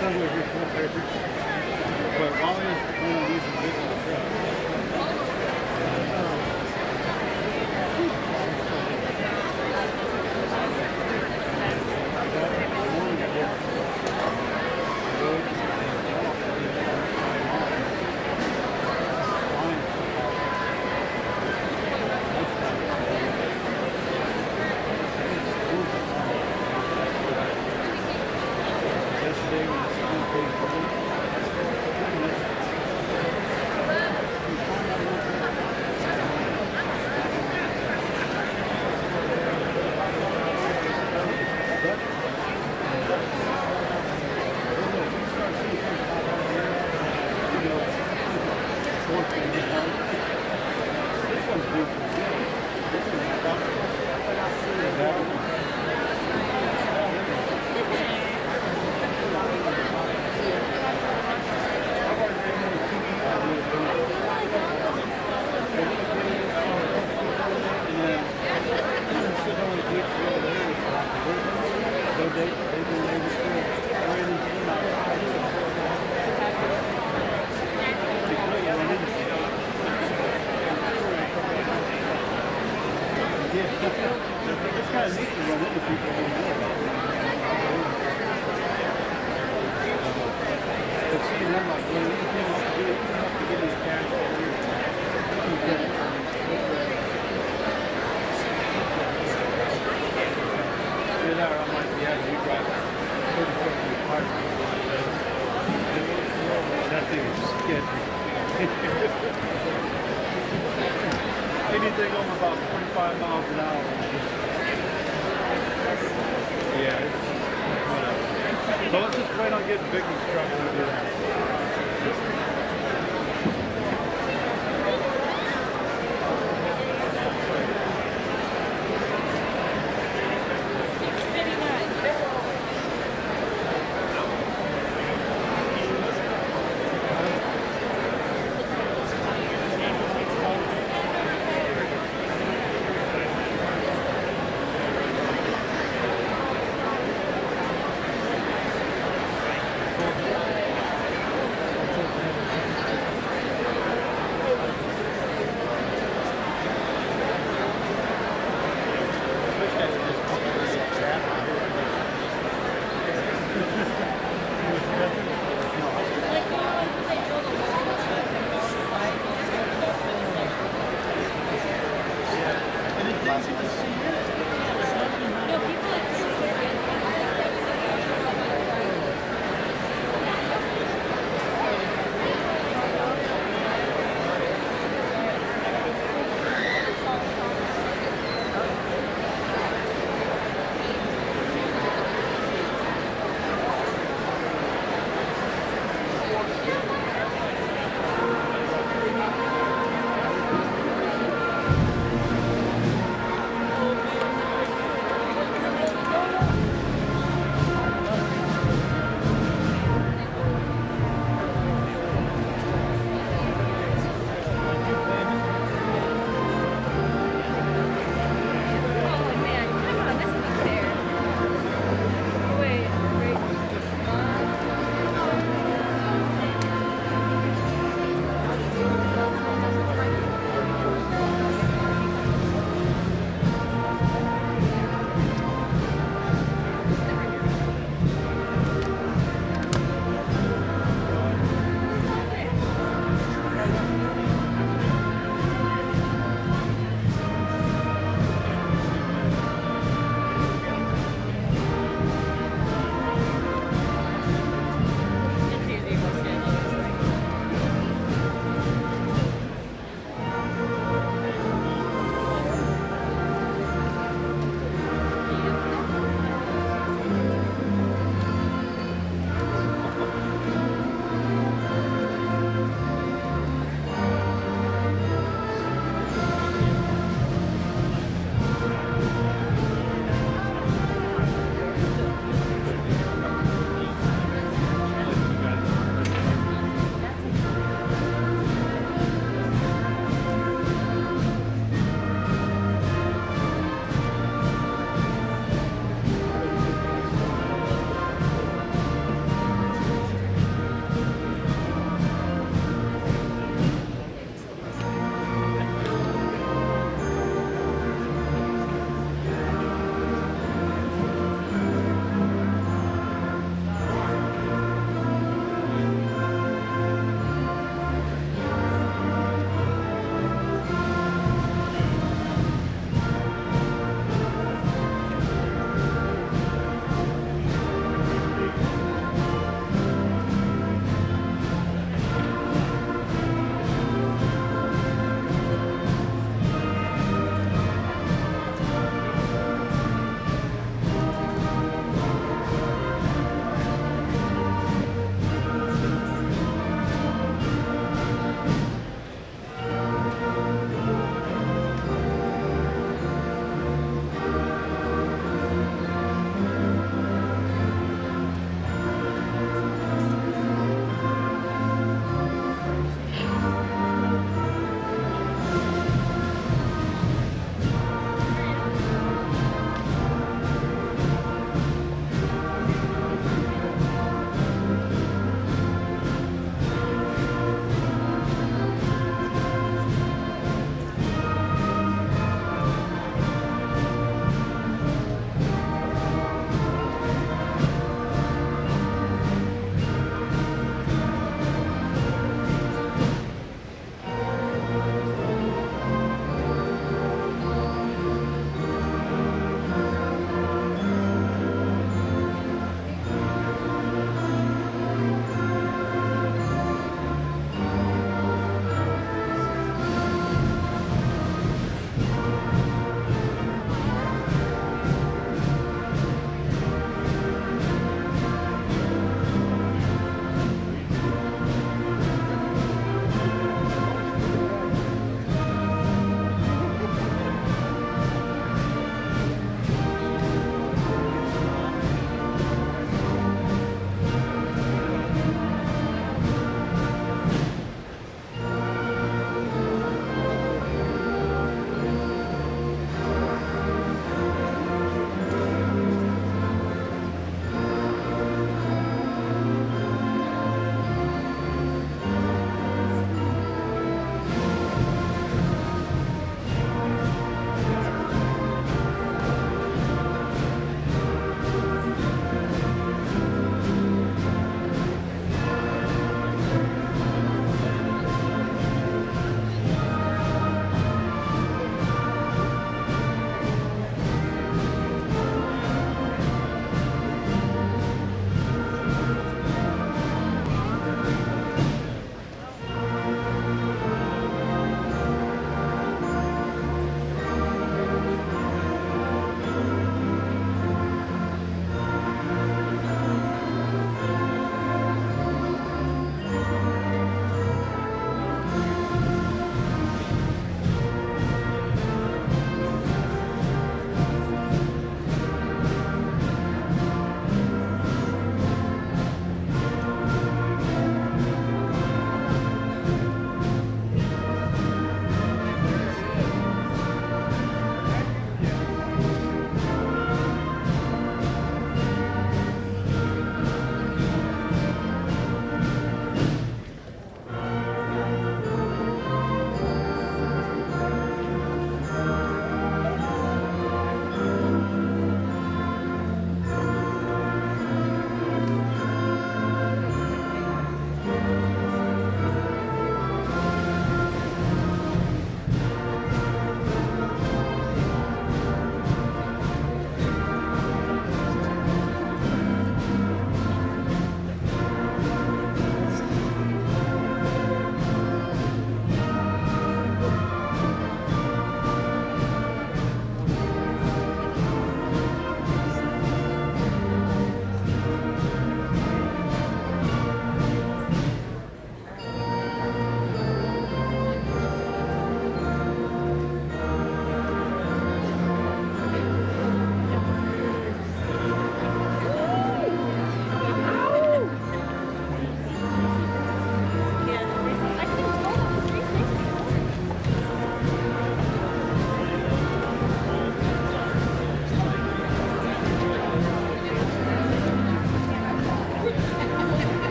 somewhere here somewhere. But while he was one of these getting the truck. It's kind of neat to run into people over there. But seeing them like, well, you can't have to get his cash over here. I'm like, yeah, you drive 30 foot in your car. That thing is sketchy. Anything over about 45 miles an hour. Yeah, whatever. So let's just plan on getting big trucks to do that.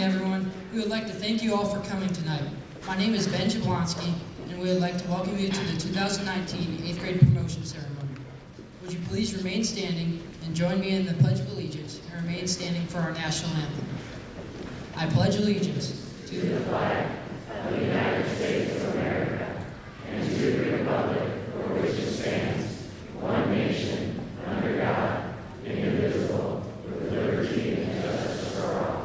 morning, everyone. We would like to thank you all for coming tonight. My name is Ben Jablonski, and we would like to welcome you to the 2019 8th grade promotion ceremony. Would you please remain standing and join me in the Pledge of Allegiance and remain standing for our national anthem. I pledge allegiance to the flag of the United States of America and to the republic for which it stands, one nation, under God, indivisible, with liberty and justice for all.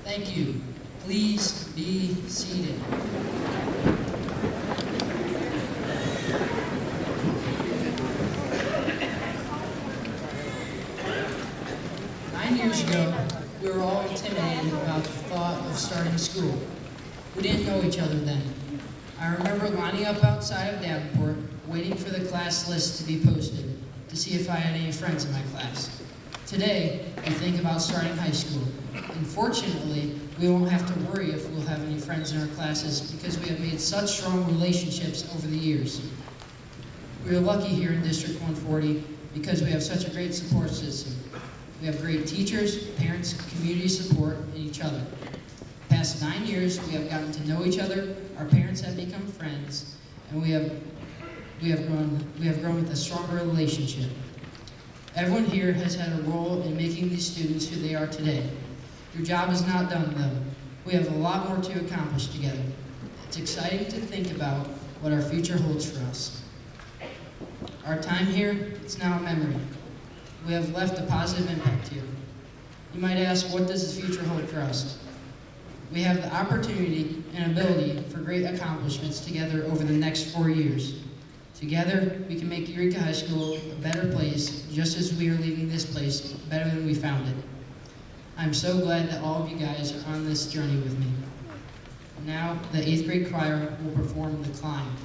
Thank you. Please be seated. Years ago, we were all intimidated about the thought of starting school. We didn't know each other then. I remember lining up outside of Davenport, waiting for the class list to be posted to see if I had any friends in my class. Today, we think about starting high school. Unfortunately, we won't have to worry if we'll have any friends in our classes because we have made such strong relationships over the years. We are lucky here in District 140 because we have such a great support system. We have great teachers, parents, community support, and each other. The past 9 years, we have gotten to know each other, our parents have become friends, and we have grown with a stronger relationship. Everyone here has had a role in making these students who they are today. Your job is not done, though. We have a lot more to accomplish together. It's exciting to think about what our future holds for us. Our time here, it's now a memory. We have left a positive impact here. You might ask, what does the future hold for us? We have the opportunity and ability for great accomplishments together over the next 4 years. Together, we can make Eureka High School a better place, just as we are leaving this place better than we found it. I'm so glad that all of you guys are on this journey with me. Now, the 8th grade choir will perform the climb.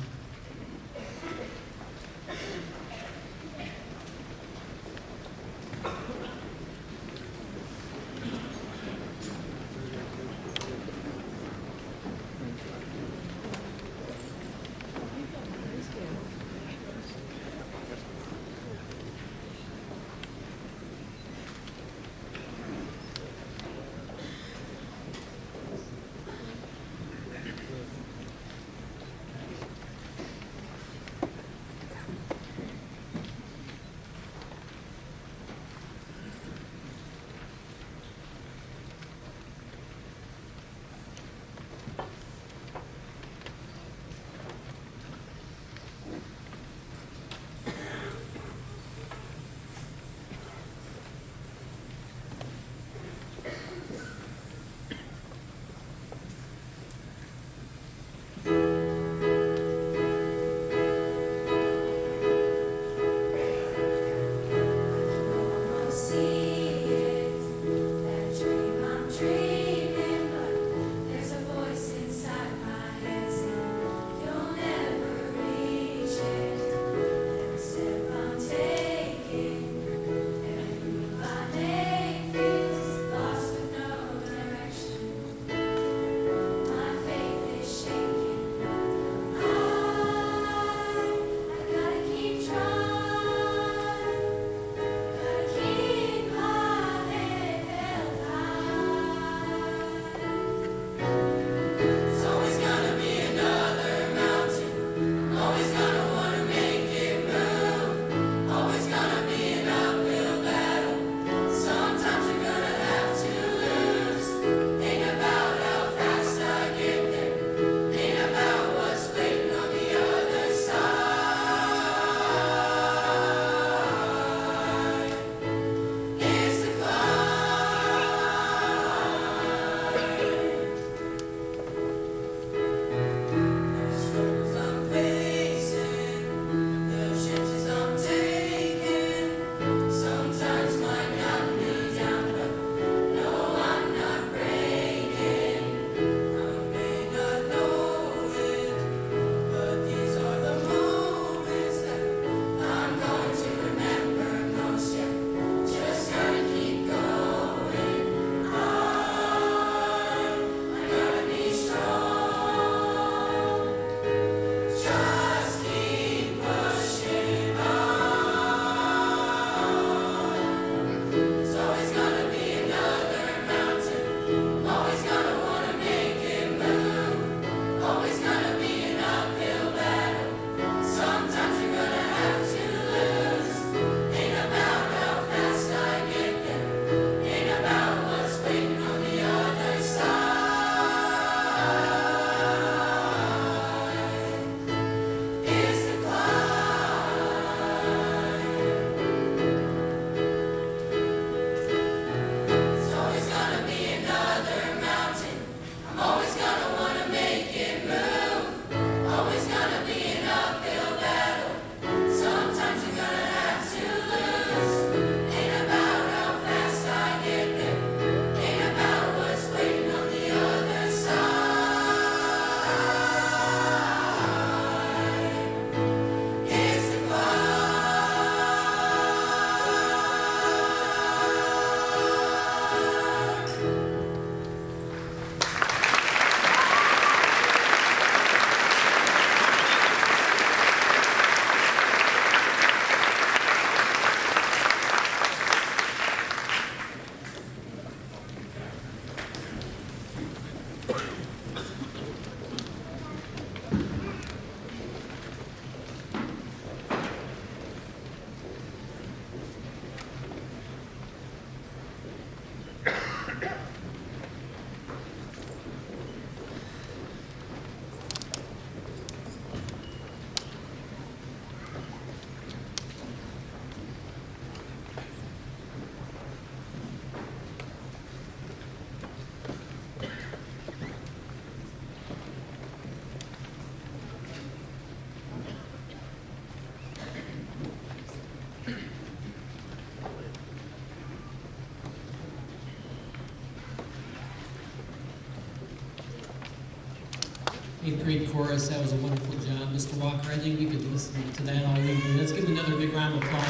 8th grade chorus. That was a wonderful job. Mr. Walker, I think we could listen to that all evening. Let's give him another big round of applause.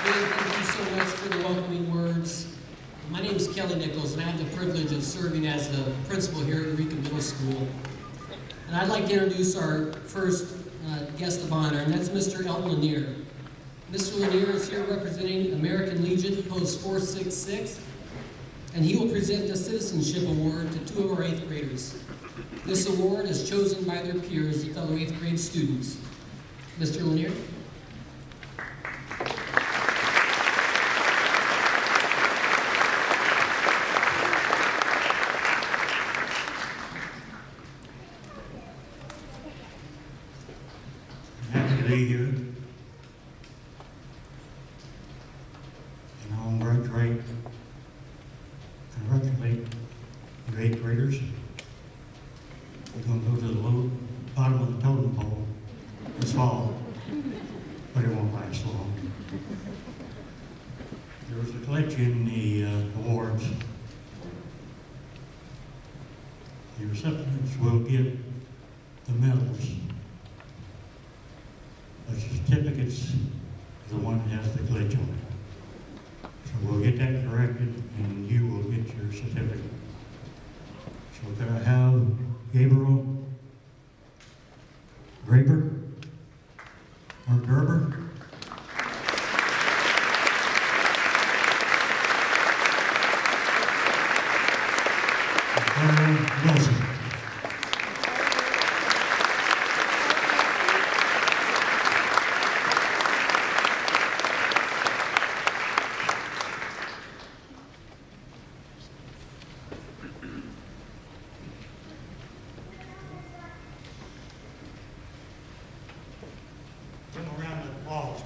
Thank you so much for the welcoming words. My name is Kelly Nichols, and I have the privilege of serving as the principal here at Eureka Middle School. And I'd like to introduce our first guest of honor, and that's Mr. Elton Lanier. Mr. Lanier is here representing American Legion Post 466, and he will present the Citizenship Award to 2 of our 8th graders. This award is chosen by their peers, the fellow 8th grade students. Mr. Lanier? Happy to be here. And I'll congratulate your 8th graders. We're going to go to the low bottom of the totem pole this fall, but it won't last long. There was a glitch in the awards. The recipients will get the medals. The certificates is the one that has the glitch on it. So we'll get that corrected and you will get your certificate. So can I have Gabriel Graber or Gerber? And Wilson. Give them a round of applause.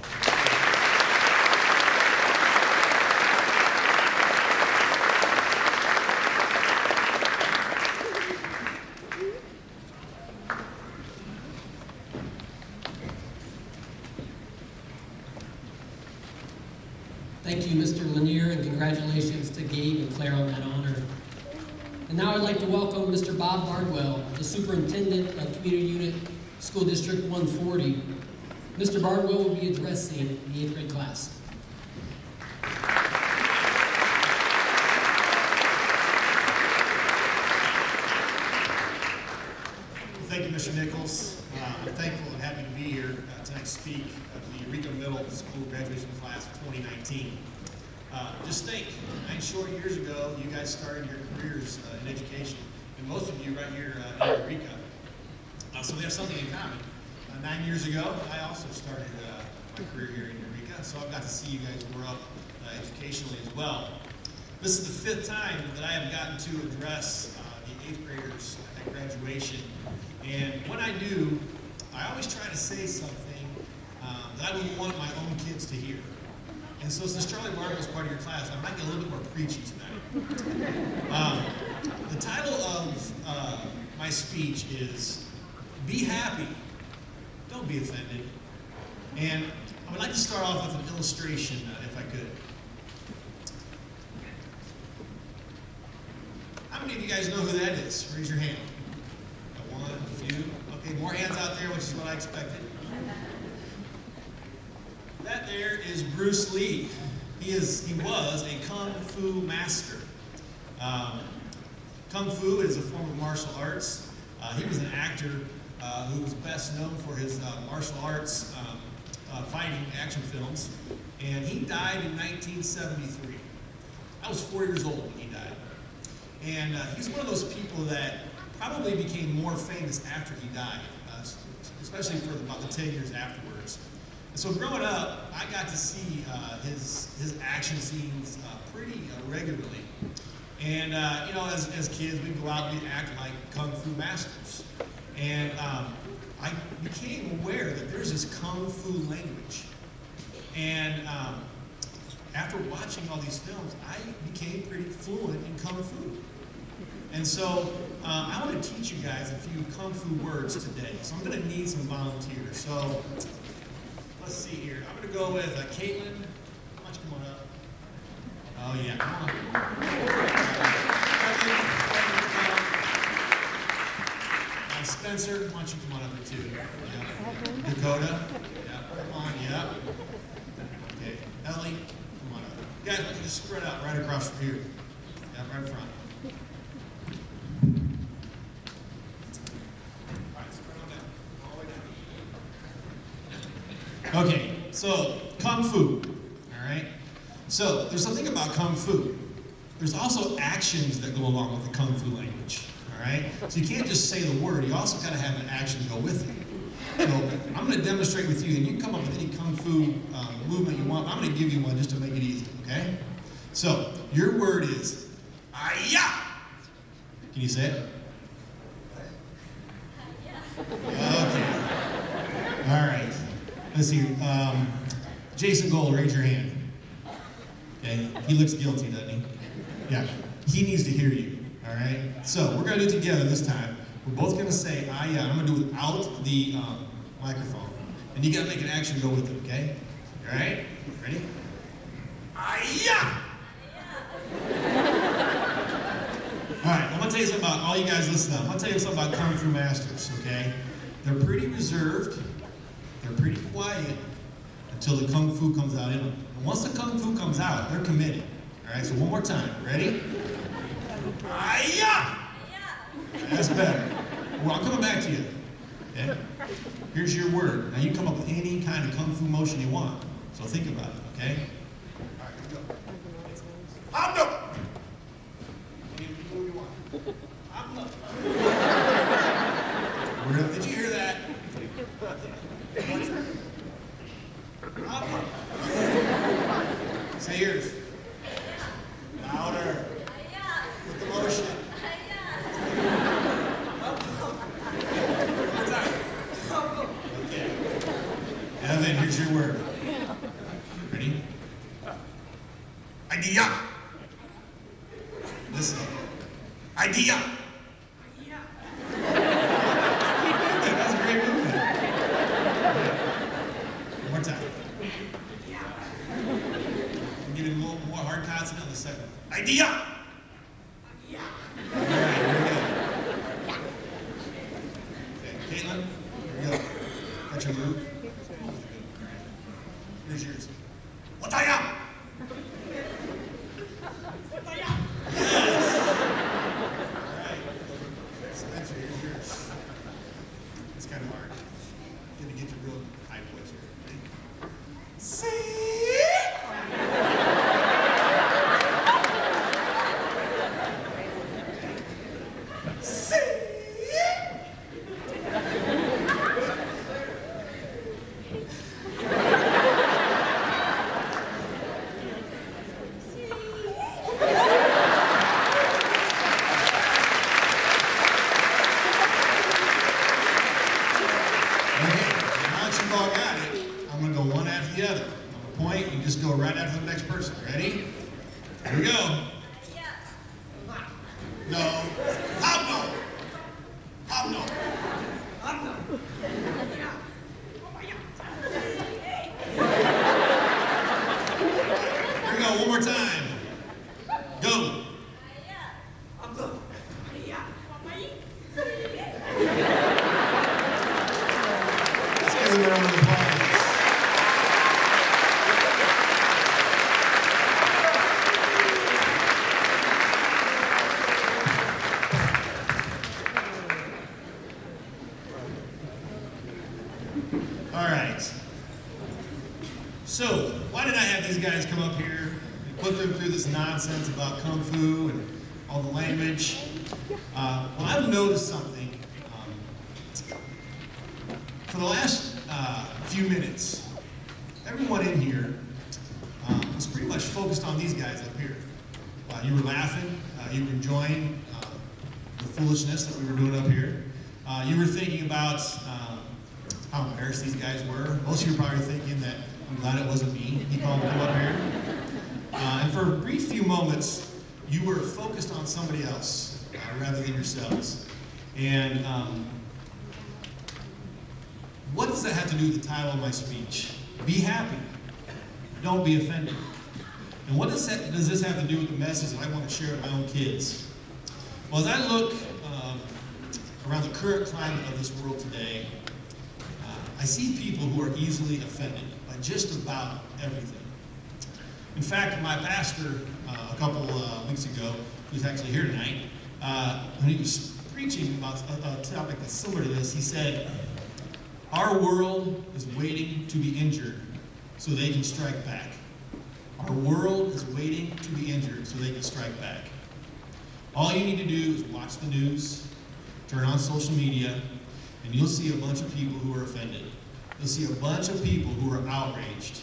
Thank you, Mr. Lanier, and congratulations to Gabe and Claire on that honor. And now I'd like to welcome Mr. Bob Bardwell, the Superintendent of Community Unit School District 140. Mr. Bardwell will be addressing the 8th grade class. Thank you, Mr. Nichols. I'm thankful and happy to be here tonight to speak to the Eureka Middle School graduation class of 2019. Just think, 9 short years ago, you guys started your careers in education, and most of you right here in Eureka. So we have something in common. 9 years ago, I also started my career here in Eureka, so I've got to see you guys grow up educationally as well. This is the 5th time that I have gotten to address the 8th graders at graduation. And when I do, I always try to say something that I would want my own kids to hear. And so since Charlie Barker is part of your class, I might get a little bit more preachy tonight. The title of my speech is, Be Happy, Don't Be Offended. And I would like to start off with an illustration, if I could. How many of you guys know who that is? Raise your hand. Got one, a few. Okay, more hands out there, which is what I expected. That there is Bruce Lee. He was a Kung Fu master. Kung Fu is a form of martial arts. He was an actor who was best known for his martial arts fighting action films. And he died in 1973. I was 4 years old when he died. And he's one of those people that probably became more famous after he died, especially for about the 10 years afterwards. And so growing up, I got to see his action scenes pretty regularly. And you know, as kids, we'd go out and we'd act like Kung Fu masters. And I became aware that there's this Kung Fu language. And after watching all these films, I became pretty fluent in Kung Fu. And so I want to teach you guys a few Kung Fu words today. So I'm going to need some volunteers. So let's see here. I'm going to go with Caitlin. Why don't you come on up? Oh yeah, come on. Spencer, why don't you come on up here too? Yeah. Dakota, yeah, come on, yeah. Okay, Ellie, come on up. Guys, why don't you just spread out right across from here? Yeah, right in front. All right, spread on down, all the way down. Okay, so Kung Fu, all right? So there's something about Kung Fu. There's also actions that go along with the Kung Fu language. All right? So you can't just say the word, you also got to have an action go with it. So I'm going to demonstrate with you, and you can come up with any Kung Fu movement you want. I'm going to give you one just to make it easy, okay? So your word is, "Aya." Can you say it? Okay. All right. Let's see. Jason Gold, raise your hand. Okay? He looks guilty, doesn't he? Yeah. He needs to hear you. All right? So we're going to do it together this time. We're both going to say, "Aya." I'm going to do it without the microphone. And you got to make an action go with it, okay? All right? Ready? "Aya." All right, I'm going to tell you something about, all you guys listen up. I'm going to tell you something about Kung Fu masters, okay? They're pretty reserved. They're pretty quiet until the Kung Fu comes out in them. And once the Kung Fu comes out, they're committed. All right, so one more time. Ready? "Aya." That's better. Well, I'm coming back to you. Okay? Here's your word. Now you come up with any kind of Kung Fu motion you want. So think about it, okay? All right, here we go. Hop up. Any move you want. Hop up. Did you hear that? Hop up. Say yours. Louder. With the motion. Okay. Evan, here's your word. Ready? "Idea." Listen. "Idea." Okay, that's a great movement. One more time. I'm giving a little more hard consonant on the second. "Idea." All right, here we go. Okay, Caitlin, here we go. Got your move? Here's yours. "Wataya." Yes! All right. Spencer, here's yours. It's kind of hard. Gonna get your real high voice here. Ready? "See?" Here we go. No. Hobno. Hobno. Hobno. Here we go, one more time. Go. Let's give them a round of applause. All right. So, why did I have these guys come up here and put them through this nonsense about Kung Fu and all the language? Well, I've noticed something. For the last few minutes, everyone in here was pretty much focused on these guys up here. You were laughing. You were enjoying the foolishness that we were doing up here. You were thinking about how embarrassed these guys were. Most of you are probably thinking that I'm glad it wasn't me. He called them up here. And for a brief few moments, you were focused on somebody else rather than yourselves. And what does that have to do with the title of my speech? Be happy. Don't be offended. And what does this have to do with the message that I want to share with my own kids? Well, as I look around the current climate of this world today, I see people who are easily offended by just about everything. In fact, my pastor a couple weeks ago, who's actually here tonight, when he was preaching about a topic that's similar to this, he said, "Our world is waiting to be injured so they can strike back." Our world is waiting to be injured so they can strike back. All you need to do is watch the news, turn on social media, and you'll see a bunch of people who are offended. You'll see a bunch of people who are outraged,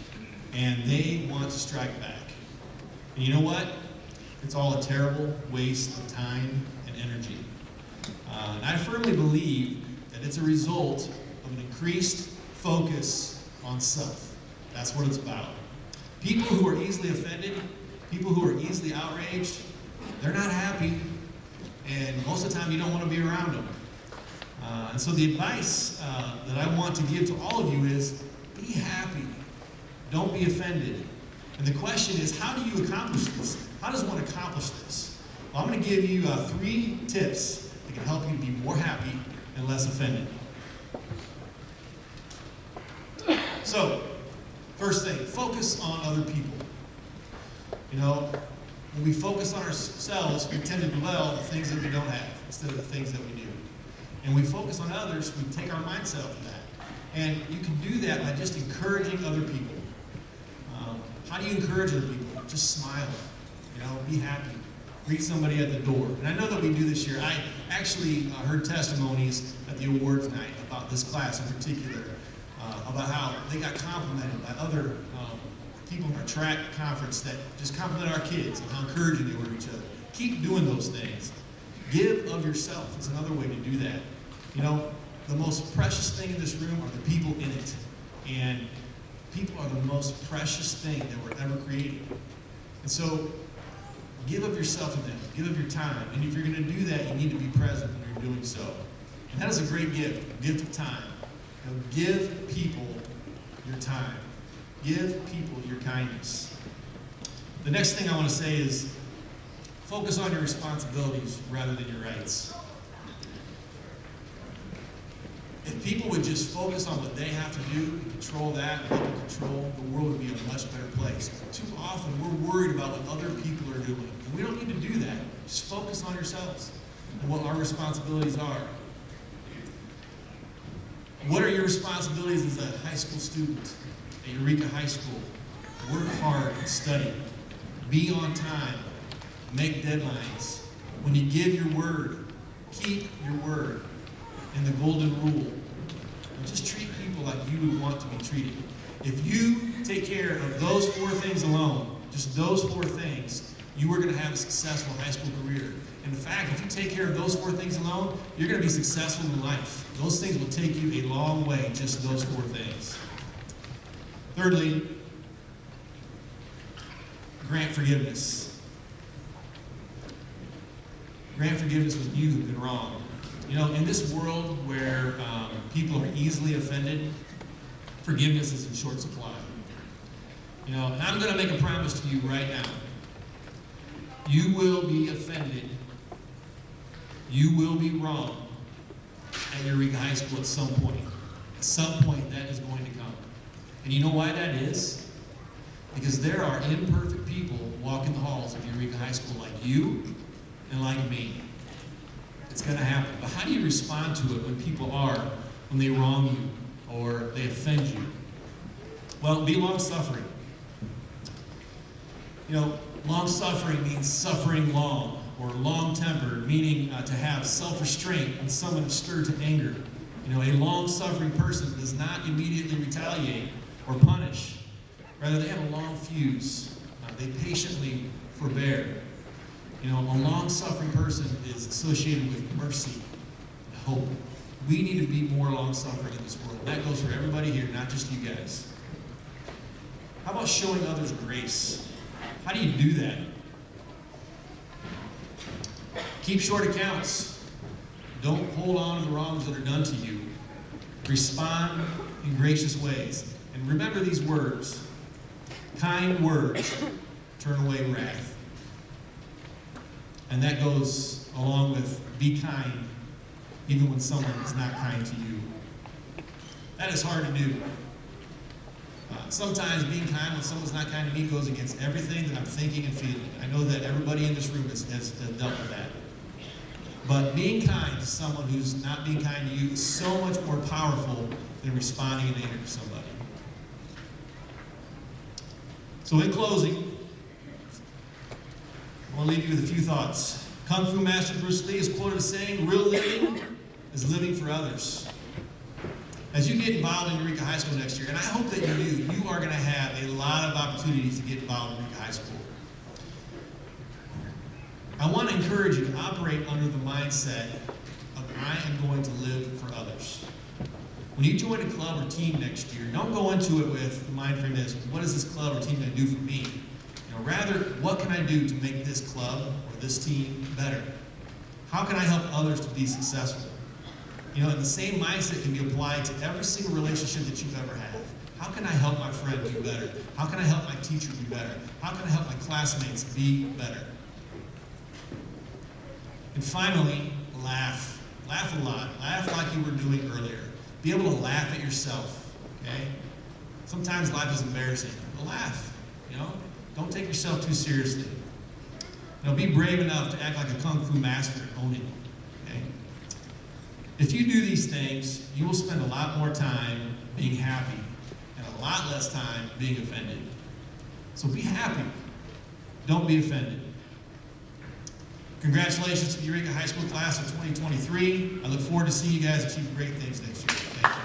and they want to strike back. And you know what? It's all a terrible waste of time and energy. And I firmly believe that it's a result of an increased focus on self. That's what it's about. People who are easily offended, people who are easily outraged, they're not happy, and most of the time you don't want to be around them. And so the advice that I want to give to all of you is, be happy. Don't be offended. And the question is, how do you accomplish this? How does one accomplish this? Well, I'm going to give you 3 tips that can help you to be more happy and less offended. So, first thing, focus on other people. You know, when we focus on ourselves, we tend to dwell on the things that we don't have instead of the things that we do. And when we focus on others, we take our mindset off of that. And you can do that by just encouraging other people. How do you encourage other people? Just smile. You know, be happy. Greet somebody at the door. And I know that we do this year. I actually heard testimonies at the awards night about this class in particular, about how they got complimented by other people in our track conference that just complimented our kids and how encouraging they were to each other. Keep doing those things. Give of yourself is another way to do that. You know, the most precious thing in this room are the people in it. And people are the most precious thing that were ever created. And so, give of yourself to them. Give of your time. And if you're going to do that, you need to be present when you're doing so. And that is a great gift, a gift of time. You know, give people your time. Give people your kindness. The next thing I want to say is, focus on your responsibilities rather than your rights. If people would just focus on what they have to do and control that, and they can control, the world would be a much better place. But too often, we're worried about what other people are doing. And we don't need to do that. Just focus on yourselves and what our responsibilities are. What are your responsibilities as a high school student at Eureka High School? Work hard and study. Be on time. Make deadlines. When you give your word, keep your word. And the golden rule. And just treat people like you would want to be treated. If you take care of those 4 things alone, just those 4 things, you are going to have a successful high school career. In fact, if you take care of those 4 things alone, you're going to be successful in life. Those things will take you a long way, just those 4 things. Thirdly, grant forgiveness. Grant forgiveness when you have been wrong. You know, in this world where people are easily offended, forgiveness is in short supply. You know, and I'm going to make a promise to you right now. You will be offended. You will be wrong at Eureka High School at some point. At some point, that is going to come. And you know why that is? Because there are imperfect people walking the halls of Eureka High School like you and like me. It's going to happen. But how do you respond to it when they wrong you or they offend you? Well, be long-suffering. You know, long-suffering means suffering long, or long-tempered, meaning to have self-restraint when someone is stirred to anger. You know, a long-suffering person does not immediately retaliate or punish. Rather, they have a long fuse. They patiently forbear. You know, a long-suffering person is associated with mercy and hope. We need to be more long-suffering in this world. That goes for everybody here, not just you guys. How about showing others grace? How do you do that? Keep short accounts. Don't hold on to the wrongs that are done to you. Respond in gracious ways. And remember these words. Kind words turn away wrath. And that goes along with be kind, even when someone is not kind to you. That is hard to do. Sometimes being kind when someone's not kind to me goes against everything that I'm thinking and feeling. I know that everybody in this room has dealt with that. But being kind to someone who's not being kind to you is so much more powerful than responding in anger to somebody. So in closing, I want to leave you with a few thoughts. Kung Fu Master Bruce Lee is quoted as saying, real living is living for others. As you get involved in Eureka High School next year, and I hope that you do, you are going to have a lot of opportunities to get involved in Eureka High School. I want to encourage you to operate under the mindset of I am going to live for others. When you join a club or team next year, don't go into it with the mind frame is, what is this club or team going to do for me? Rather, what can I do to make this club or this team better? How can I help others to be successful? And the same mindset can be applied to every single relationship that you've ever had. How can I help my friend do better? How can I help my teacher do better? How can I help my classmates be better? And finally, laugh. Laugh a lot. Laugh like you were doing earlier. Be able to laugh at yourself, okay? Sometimes life is embarrassing, but laugh, Don't take yourself too seriously. Be brave enough to act like a Kung Fu master and own it, okay? If you do these things, you will spend a lot more time being happy and a lot less time being offended. So be happy. Don't be offended. Congratulations to the Eureka High School class of 2023. I look forward to seeing you guys achieve great things next year. Thank you.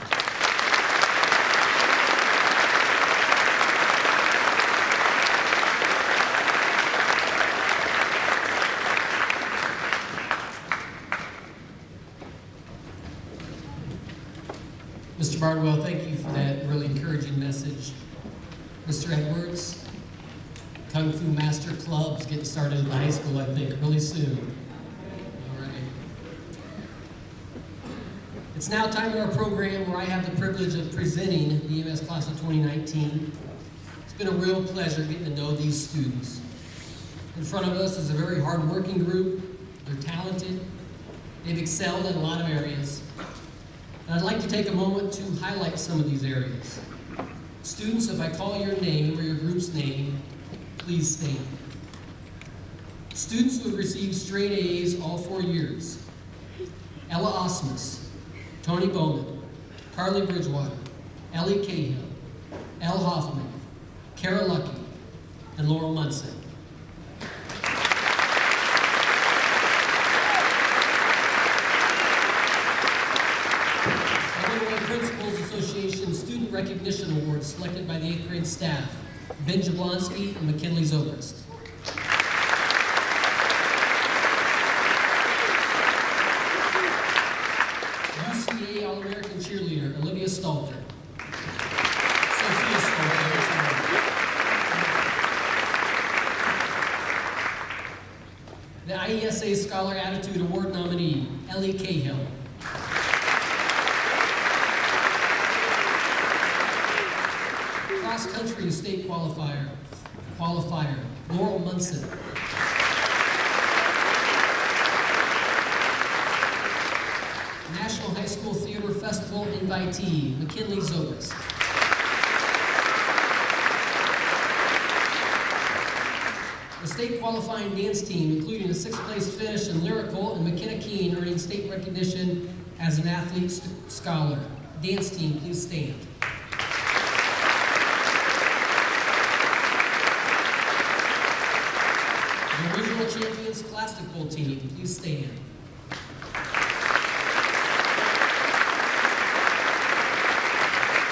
Mr. Bardwell, thank you for that really encouraging message. Mr. Edwards, Kung Fu Master Club's getting started in the high school, I think, really soon. All right. It's now time in our program where I have the privilege of presenting the EMS class of 2019. It's been a real pleasure getting to know these students. In front of us is a very hard-working group. They're talented. They've excelled in a lot of areas. And I'd like to take a moment to highlight some of these areas. Students, if I call your name or your group's name, please stand. Students who have received straight A's all 4 years: Ella Osmus, Tony Bowman, Carly Bridgewater, Ellie Cahill, Elle Hoffman, Kara Lucky, and Laurel Munson. Principals Association Student Recognition Awards selected by the 8th grade staff: Ben Jablonski and McKinley Zobrist. UCA All-American Cheerleader Olivia Stalter. Sophia Stalter. The IESA Scholar Attitude Award nominee Ellie Cahill. Cross-country state qualifier Laurel Munson. National High School Theater Festival invitee McKinley Zobrist. The state qualifying dance team, including a 6th place finish in lyrical, and McKenna Keene earning state recognition as an athlete scholar. Dance team, please stand. The original champions Scholastic Bowl team, please stand.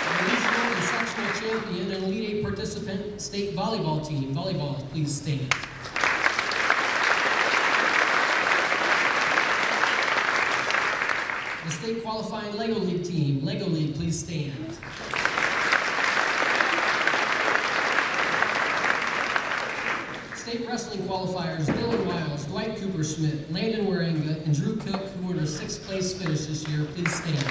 The regional and sectional champion and Elite 8 participant state volleyball team, volleyball, please stand. The state qualifying Lego League team, Lego League, please stand. State wrestling qualifiers Dylan Wiles, Dwight Cooper Schmidt, Landon Waringa, and Drew Cook, who earned a 6th place finish this year, please stand.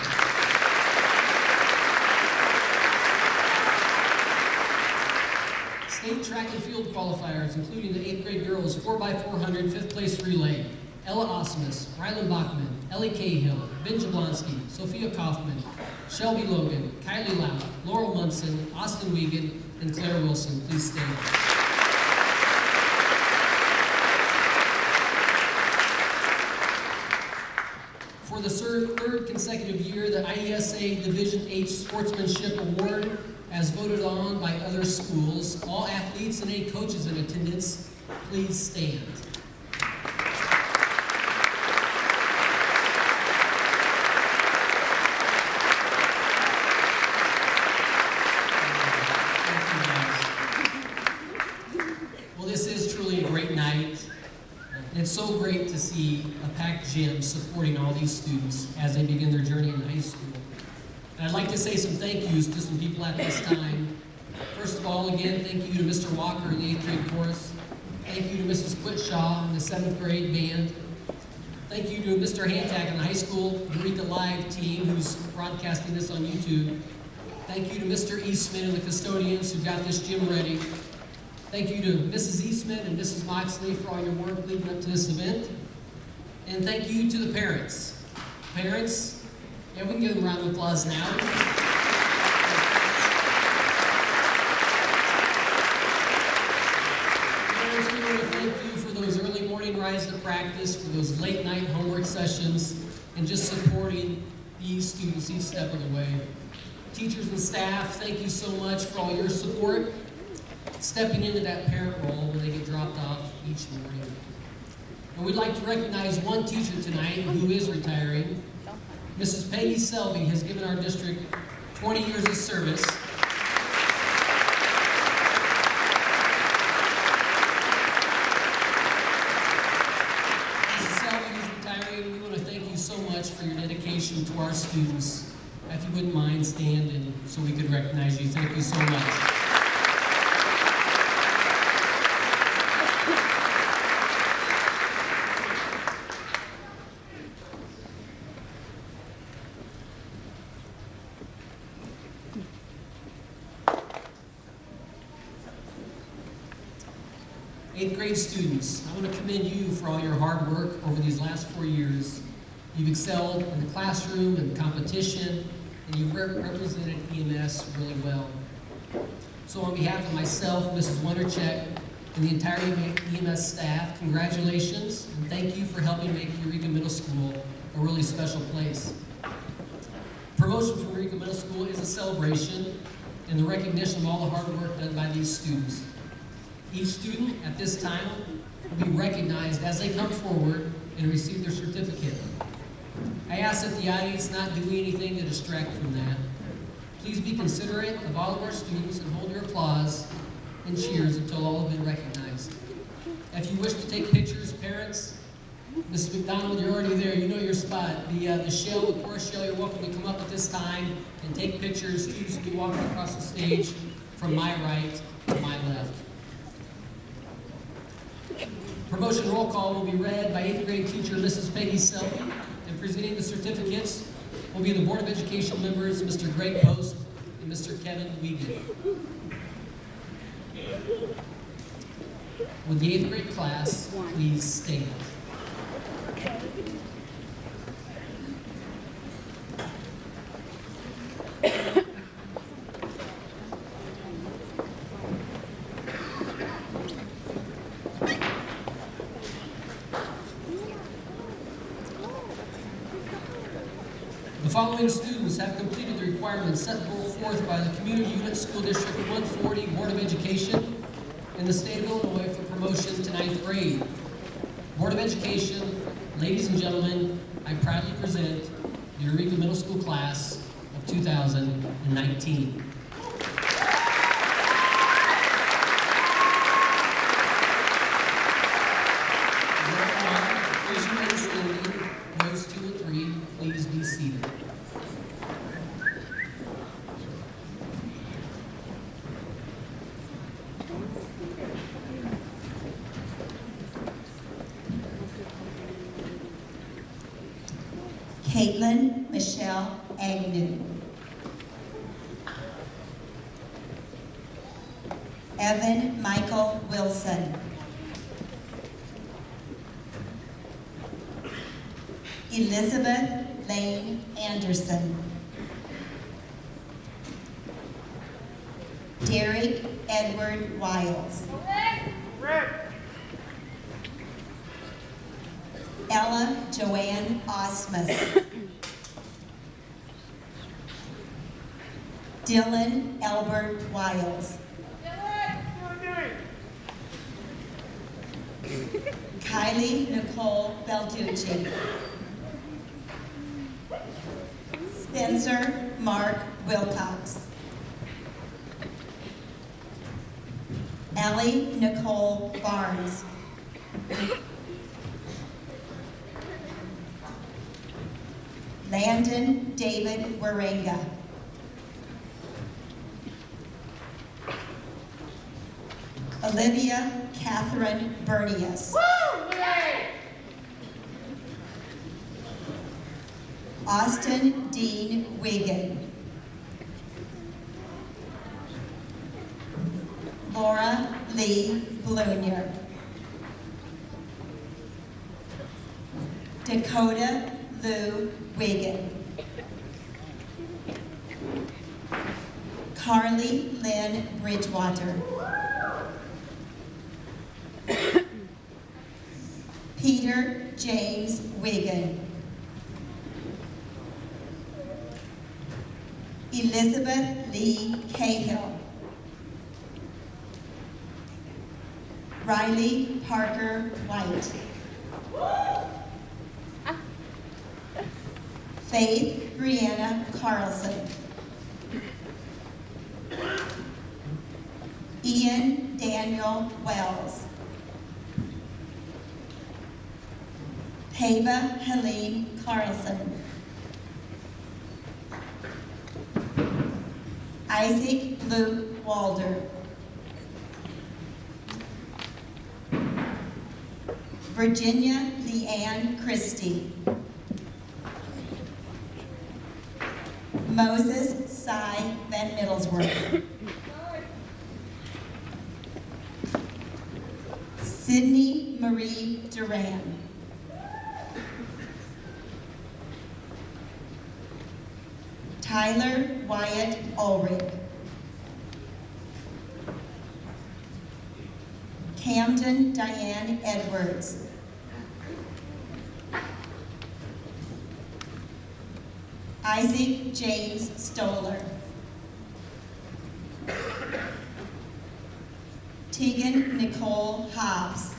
8 track and field qualifiers, including the 8th grade girls 4x400 5th place relay. Ella Osmus, Rylan Bachman, Ellie Cahill, Ben Jablonski, Sophia Kaufman, Shelby Logan, Kylie Lau, Laurel Munson, Austin Wiegand, and Claire Wilson. Please stand. For the third consecutive year, the IESA Division H Sportsmanship Award, as voted on by other schools, all athletes and 8 coaches in attendance, please stand. Well, this is truly a great night. It's so great to see a packed gym supporting all these students as they begin their journey in high school. And I'd like to say some thank yous to some people at this time. First of all, again, thank you to Mr. Walker in the 8th grade chorus. Thank you to Mrs. Quitshaw in the 7th grade band. Thank you to Mr. Hantak in the high school Eureka Live team who's broadcasting this on YouTube. Thank you to Mr. Eastman and the custodians who got this gym ready. Thank you to Mrs. Eastman and Mrs. Moxley for all your work leading up to this event. And thank you to the parents. Parents, yeah, we can give them a round of applause now. Parents, we want to thank you for those early morning rides to practice, for those late night homework sessions, and just supporting these students each step of the way. Teachers and staff, thank you so much for all your support, stepping into that parent role when they get dropped off each morning. And we'd like to recognize one teacher tonight who is retiring. Mrs. Peggy Selby has given our district 20 years of service. Mrs. Selby is retiring. We want to thank you so much for your dedication to our students. If you wouldn't mind standing so we could recognize you. Thank you so much. Eighth grade students, I want to commend you for all your hard work over these last 4 years. You've excelled in the classroom and competition, and you've represented EMS really well. So on behalf of myself, Mrs. Wondercheck, and the entire EMS staff, congratulations, and thank you for helping make Eureka Middle School a really special place. Promotion from Eureka Middle School is a celebration and the recognition of all the hard work done by these students. Each student at this time will be recognized as they come forward and receive their certificate. I ask that the audience not do anything to distract from that. Please be considerate of all of our students and hold your applause and cheers until all have been recognized. If you wish to take pictures, parents, Mrs. McDonald, you're already there, you know your spot. The shell, the chorus shell, you're welcome to come up at this time and take pictures. Students will be walking across the stage from my right to my left. Promotion roll call will be read by 8th grade teacher Mrs. Peggy Selby, and presenting the certificates will be the Board of Education members, Mr. Greg Post and Mr. Kevin Wiegand. Would the 8th grade class please stand? The following students have completed the requirements set forth by the Community Unit School District 140 Board of Education in the state of Illinois for promotion to 9th grade. Board of Education, ladies and gentlemen, I proudly present the Eureka Middle School class of 2019. Please remain standing. Rows 2 and 3, please be seated. Caitlin Michelle Agnew. Evan Michael Wilson. Elizabeth Lane Anderson. Derek Edward Wiles. Ella Joanne Osmus. Dylan Albert Wiles. Kylie Nicole Belducci. Spencer Mark Wilcox. Allie Nicole Barnes. Landon David Warenga. Olivia Catherine Bernius. Austin Dean Wigan. Laura Lee Blunier. Dakota Lou Wigan. Carly Lynn Bridgewater. Peter James Wigan. Elizabeth Lee Cahill. Riley Parker White. Faith Brianna Carlson. Ian Daniel Wells. Pava Helene Carlson. Isaac Luke Walder. Virginia Leanne Christie. Moses Cy Van Middlesworth. Sydney Marie Duran. Tyler Wyatt Ulrich. Camden Diane Edwards. Isaac James Stoller. Tegan Nicole Hobbs.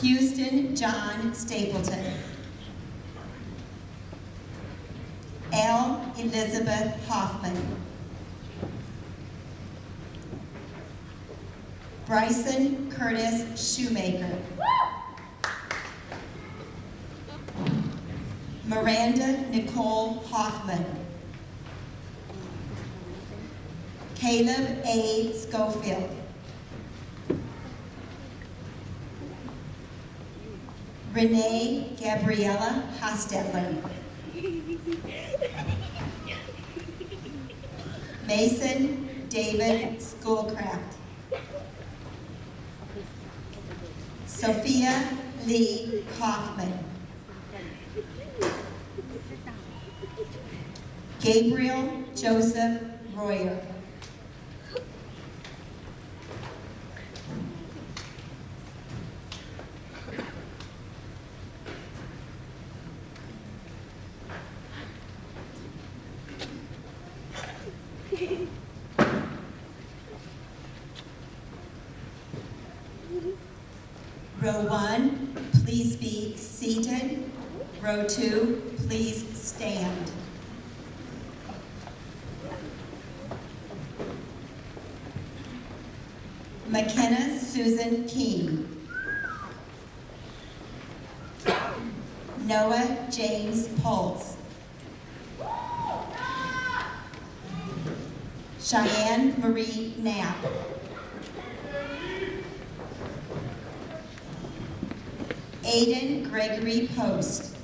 Houston John Stapleton. L. Elizabeth Hoffman. Bryson Curtis Shoemaker. Miranda Nicole Hoffman. Caleb A. Schofield. Renee Gabriella Hostetler. Mason David Schoolcraft. Sophia Lee Kaufman. Gabriel Joseph Royer. Row 1, please be seated. Row 2, please stand. McKenna Susan Keene. Noah James Pulse. Cheyenne Marie Knapp. Aiden Gregory Post.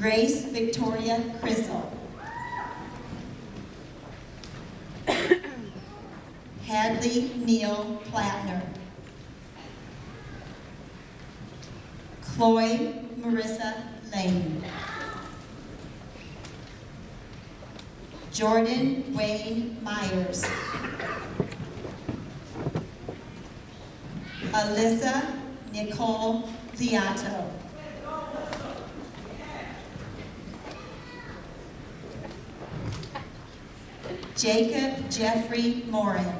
Grace Victoria Crissell. Hadley Neal Plattner. Chloe Marissa Lane. Jordan Wayne Myers. Alyssa Nicole Liato. Jacob Jeffrey Morin.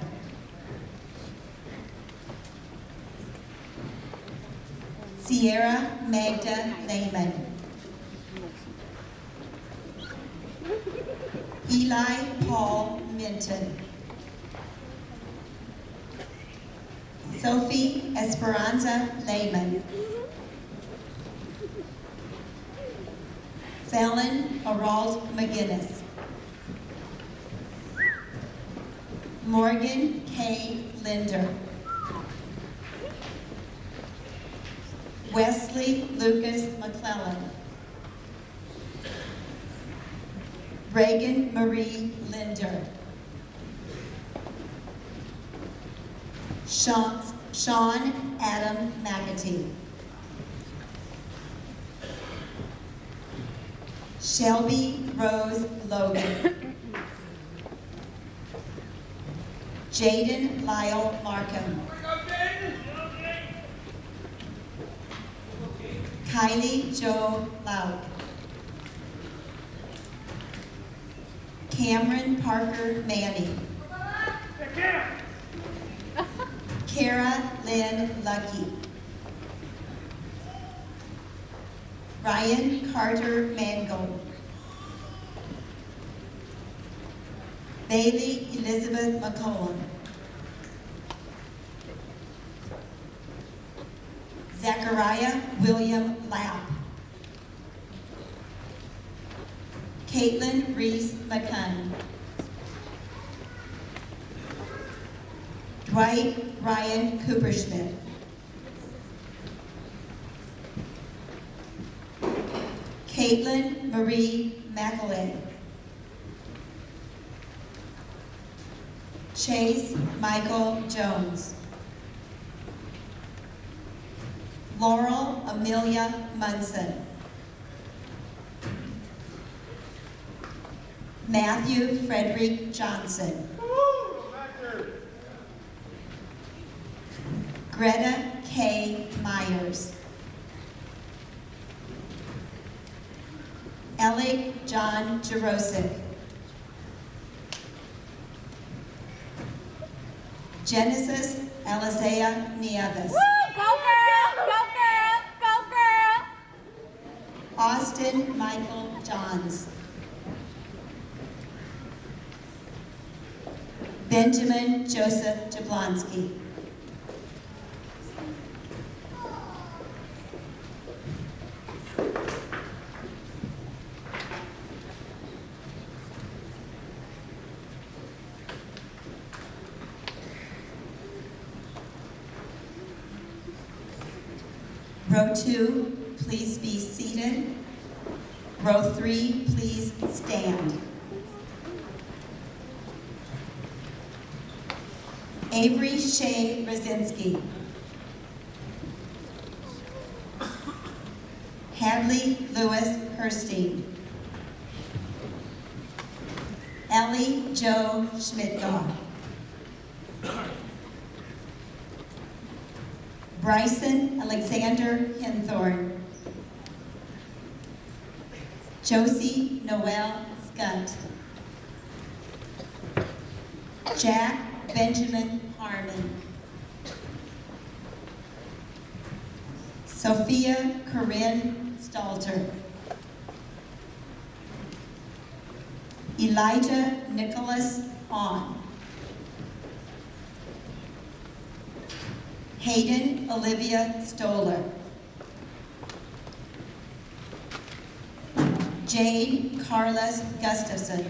Sierra Magda Lehman. Eli Paul Minton. Sophie Esperanza Lehman. Fallon Arald McGinnis. Morgan K. Linder. Wesley Lucas McClellan. Reagan Marie Linder. Sean Adam McAtee. Shelby Rose Logan. Jaden Lyle Markham. Kylie Jo Lauk. Cameron Parker Manning. Kara Lynn Lucky. Ryan Carter Mangold. Bailey Elizabeth McCollum. Zachariah William Lapp. Caitlin Reese McCunn. Dwight Ryan Cooperschmidt. Caitlin Marie McElay. Chase Michael Jones. Laurel Amelia Munson. Matthew Frederick Johnson. Greta K. Myers. Alec John Jarosik. Genesis Alizea Nieves. Go girl! Go girl! Go girl! Austin Michael Johns. Benjamin Joseph Jablonski. Row 2, please be seated. Row 3, please stand. Avery Shea Rosinski. Hadley Lewis Herstein. Ellie Jo Schmidtgau. Bryson Alexander Hinthorn. Josie Noel Scott. Jack Benjamin Harmon. Sophia Corinne Stalter. Elijah Nicholas Hahn. Hayden Olivia Stoller. Jade Carlos Gustafson.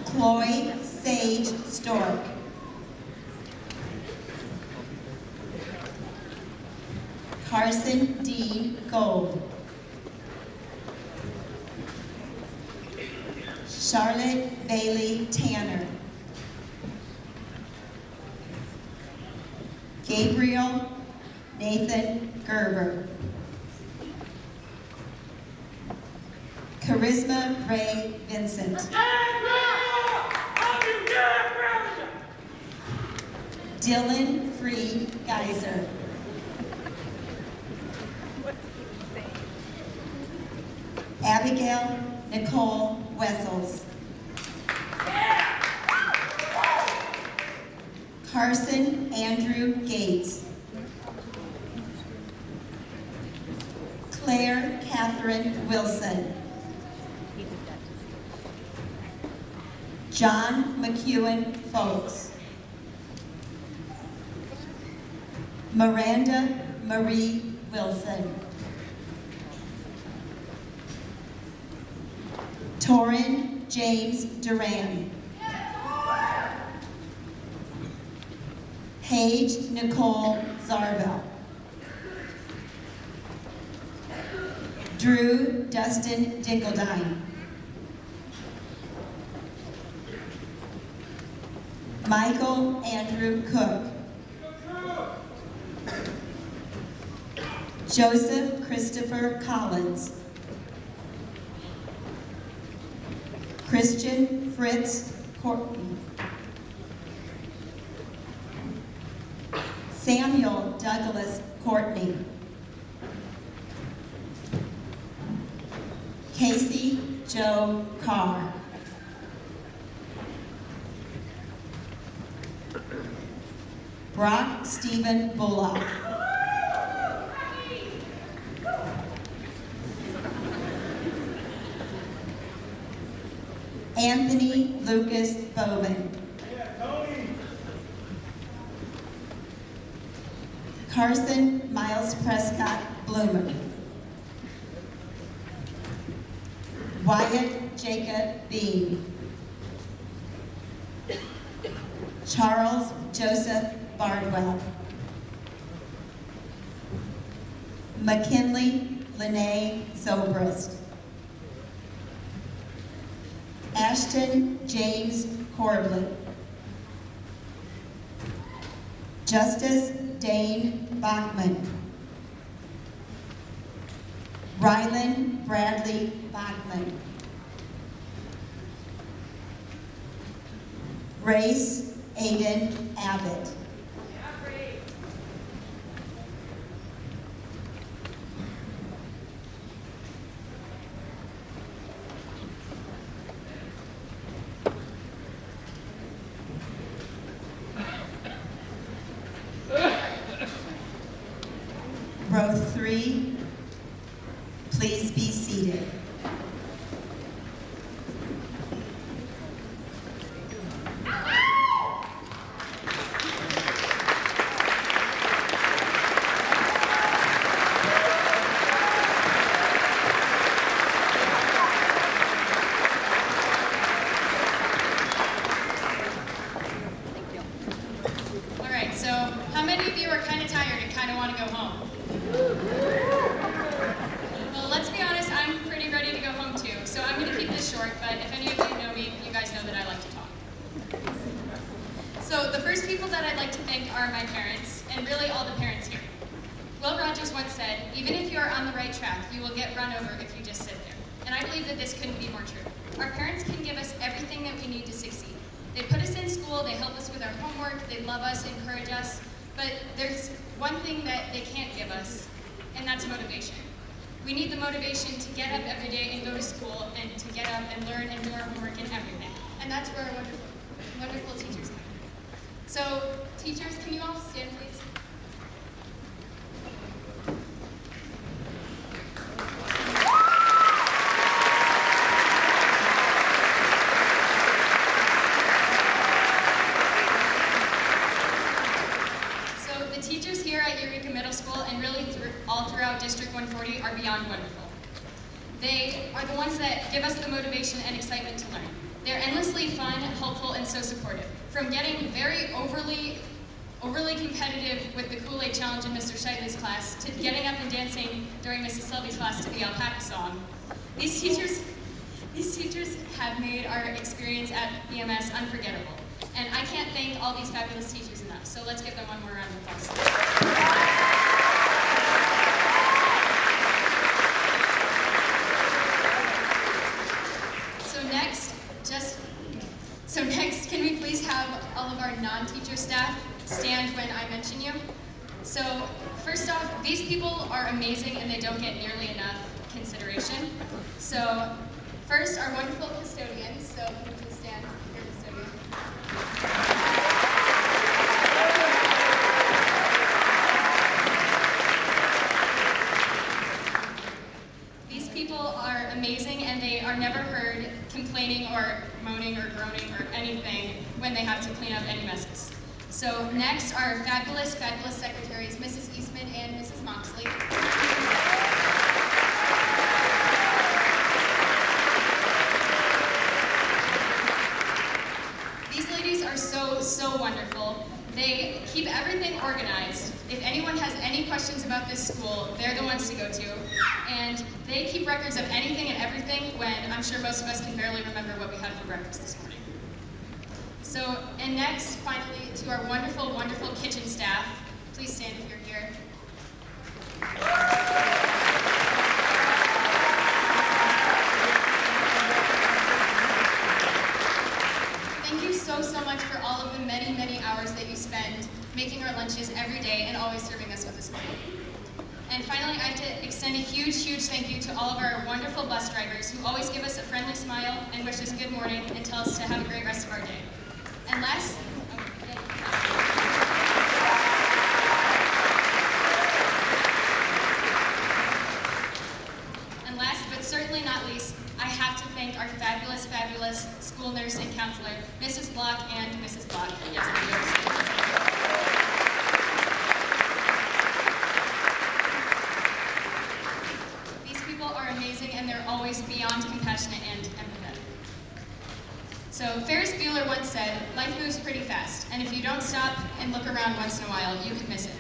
Chloe Sage Stork. Carson D. Gold. Charlotte Bailey Tanner. Gabriel Nathan Gerber. Charisma Ray Vincent. Dylan Free Geyser. Abigail Nicole Wessels. Carson Andrew Gates. Claire Catherine Wilson. John McEwen Folks. Miranda Marie Wilson. Torrin James Duran. Paige Nicole Zarvell. Drew Dustin Dinkeldine. Michael Andrew Cook. Joseph Christopher Collins. Christian Fritz Courtney. Samuel Douglas Courtney. Casey Joe Carr. Brock Stephen Bullock. Anthony Lucas Bowman. Carson Miles Prescott Bloomer. Wyatt Jacob Bean. Charles Joseph Bardwell. McKinley Lene Zobrist. Ashton James Corbett. Justice Dane Bachman. Rylan Bradley Bachman. Race Aiden Abbott. Row 3, please be seated. All right, so how many of you are kind of tired and kind of want to go home? Well, let's be honest, I'm pretty ready to go home too, so I'm going to keep this short, but if any of you know me, you guys know that I like to talk. So the first people that I'd like to thank are my parents, and really all the parents here. Will Rogers once said, even if you are on the right track, you will get run over if you just sit there. And I believe that this couldn't be more true. Our parents can give us everything that we need to succeed. They put us in school, they help us with our homework, they love us, encourage us, but there's one thing that they can't give us, and that's motivation. We need the motivation to get up every day and go to school, and to get up and learn and do our homework and everything. And that's where our wonderful teachers come in. So, teachers, can you all stand, please? All throughout District 140 are beyond wonderful. They are the ones that give us the motivation and excitement to learn. They're endlessly fun, helpful, and so supportive. From getting very overly overly competitive with the Kool-Aid challenge in Mr. Shidley's class, to getting up and dancing during Mrs. Selby's class to the alpaca song. These teachers have made our experience at EMS unforgettable. And I can't thank all these fabulous teachers enough, so let's give them one more round of applause. So next, can we please have all of our non-teacher staff stand when I mention you? So first off, these people are amazing and they don't get nearly enough consideration. So first, our wonderful custodians. So can you please stand for your custodian? These people are amazing and they are never heard complaining or moaning or groaning or anything when they have to clean up any messes. So next, our fabulous, fabulous secretaries, Mrs. Eastman and Mrs. Moxley. These ladies are so wonderful. They keep everything organized. If anyone has any questions about this school, they're the ones to go to. And they keep records of anything and everything when I'm sure most of us can barely remember what we had for breakfast this morning. So, and next, finally, to our wonderful, wonderful kitchen staff. Please stand if you're here. Thank you so much for all of the many, many hours that you spend making our lunches every day and always serving us with a smile. And finally, I have to extend a huge, huge thank you to all of our wonderful bus drivers who always give us a friendly smile and wish us good morning and tell us to have a great rest of our day. And last, but certainly not least, I have to thank our fabulous, fabulous school nurse and counselor, Mrs. Block and Mrs. Block. Yes, these people are amazing and they're always beyond compassionate and empathetic. So Ferris Bueller once said, life moves pretty fast, and if you don't stop and look around once in a while, you can miss it.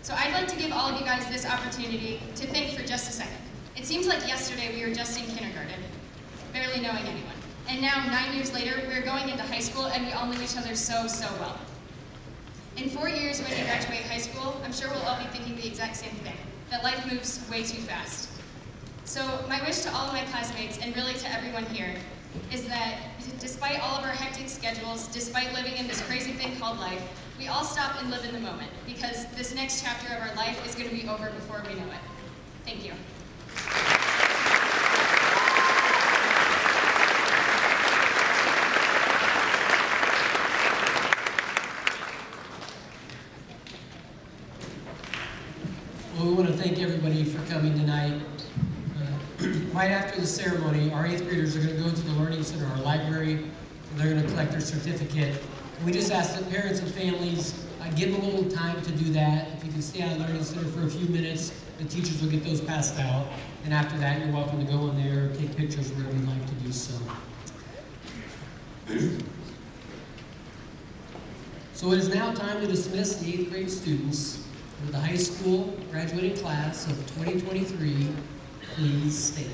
So I'd like to give all of you guys this opportunity to think for just a second. It seems like yesterday we were just in kindergarten, barely knowing anyone. And now, 9 years later, we're going into high school and we all know each other so well. In 4 years, when you graduate high school, I'm sure we'll all be thinking the exact same thing, that life moves way too fast. So my wish to all of my classmates, and really to everyone here, is that despite all of our hectic schedules, despite living in this crazy thing called life, we all stop and live in the moment, because this next chapter of our life is going to be over before we know it. Thank you. Well, we want to thank everybody for coming tonight. Right after the ceremony, our 8th graders are going to go to the Learning Center, our library, and they're going to collect their certificate. We just ask that parents and families give them a little time to do that. If you can stay out of the Learning Center for a few minutes, the teachers will get those passed out. And after that, you're welcome to go in there, take pictures wherever you'd like to do so. So it is now time to dismiss the 8th grade students with the high school graduating class of 2023. Please stand.